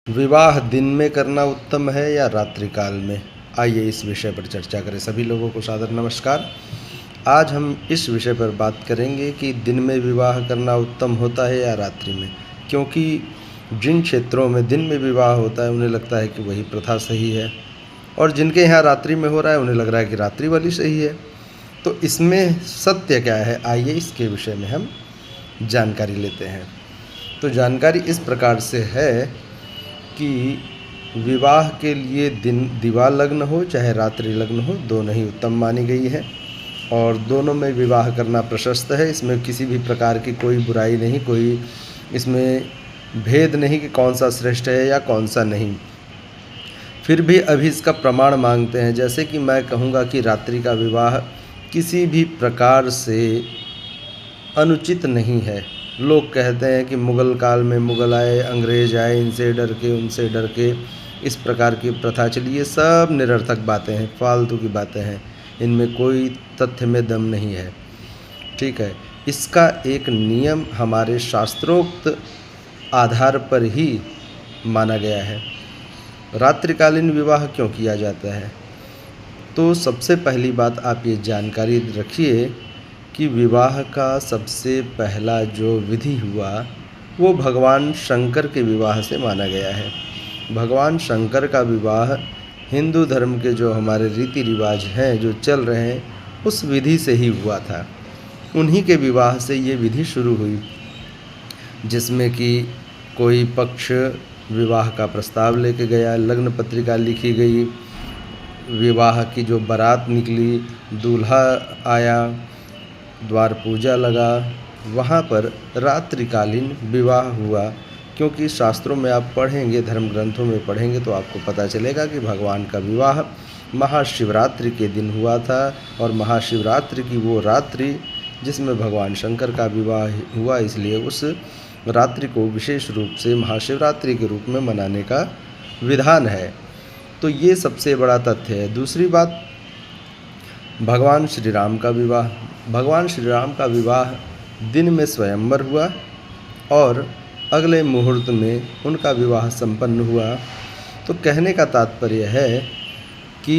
विवाह दिन में करना उत्तम है या रात्रि काल में? आइए इस विषय पर चर्चा करें। सभी लोगों को सादर नमस्कार। आज हम इस विषय पर बात करेंगे कि दिन में विवाह करना उत्तम होता है या रात्रि में, क्योंकि जिन क्षेत्रों में दिन में विवाह होता है उन्हें लगता है कि वही प्रथा सही है, और जिनके यहाँ रात्रि में हो रहा है उन्हें लग रहा है कि रात्रि वाली सही है। तो इसमें सत्य क्या है, आइए इसके विषय में हम जानकारी लेते हैं। तो जानकारी इस प्रकार से है कि विवाह के लिए दिन दिवा लग्न हो चाहे रात्रि लग्न हो, दोनों ही उत्तम मानी गई है और दोनों में विवाह करना प्रशस्त है। इसमें किसी भी प्रकार की कोई बुराई नहीं, कोई इसमें भेद नहीं कि कौन सा श्रेष्ठ है या कौन सा नहीं। फिर भी अभी इसका प्रमाण मांगते हैं। जैसे कि मैं कहूँगा कि रात्रि का विवाह किसी भी प्रकार से अनुचित नहीं है। लोग कहते हैं कि मुग़ल काल में मुग़ल आए, अंग्रेज़ आए, इनसे डर के उनसे डर के इस प्रकार की प्रथा चली। ये सब निरर्थक बातें हैं, फालतू की बातें हैं, इनमें कोई तथ्य में दम नहीं है। ठीक है, इसका एक नियम हमारे शास्त्रोक्त आधार पर ही माना गया है। रात्रिकालीन विवाह क्यों किया जाता है? तो सबसे पहली बात आप ये जानकारी रखिए कि विवाह का सबसे पहला जो विधि हुआ वो भगवान शंकर के विवाह से माना गया है। भगवान शंकर का विवाह हिंदू धर्म के जो हमारे रीति रिवाज हैं जो चल रहे हैं उस विधि से ही हुआ था। उन्हीं के विवाह से ये विधि शुरू हुई, जिसमें कि कोई पक्ष विवाह का प्रस्ताव लेके गया, लग्न पत्रिका लिखी गई, विवाह की जो बारात निकली, दूल्हा आया, द्वार पूजा लगा, वहाँ पर रात्रिकालीन विवाह हुआ। क्योंकि शास्त्रों में आप पढ़ेंगे, धर्म ग्रंथों में पढ़ेंगे तो आपको पता चलेगा कि भगवान का विवाह महाशिवरात्रि के दिन हुआ था, और महाशिवरात्रि की वो रात्रि जिसमें भगवान शंकर का विवाह हुआ, इसलिए उस रात्रि को विशेष रूप से महाशिवरात्रि के रूप में मनाने का विधान है। तो ये सबसे बड़ा तथ्य है। दूसरी बात, भगवान श्री राम का विवाह। भगवान श्री राम का विवाह दिन में स्वयंवर हुआ और अगले मुहूर्त में उनका विवाह संपन्न हुआ। तो कहने का तात्पर्य है कि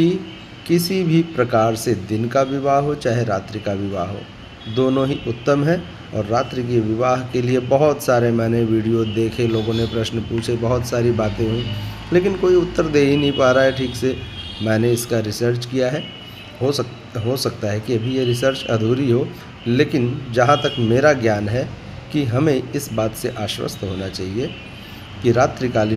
किसी भी प्रकार से दिन का विवाह हो चाहे रात्रि का विवाह हो, दोनों ही उत्तम है। और रात्रि के विवाह के लिए बहुत सारे मैंने वीडियो देखे, लोगों ने प्रश्न पूछे, बहुत सारी बातें हुई, लेकिन कोई उत्तर दे ही नहीं पा रहा है ठीक से। मैंने इसका रिसर्च किया है, हो सकता है कि अभी ये रिसर्च अधूरी हो, लेकिन जहाँ तक मेरा ज्ञान है कि हमें इस बात से आश्वस्त होना चाहिए कि रात्रिकालीन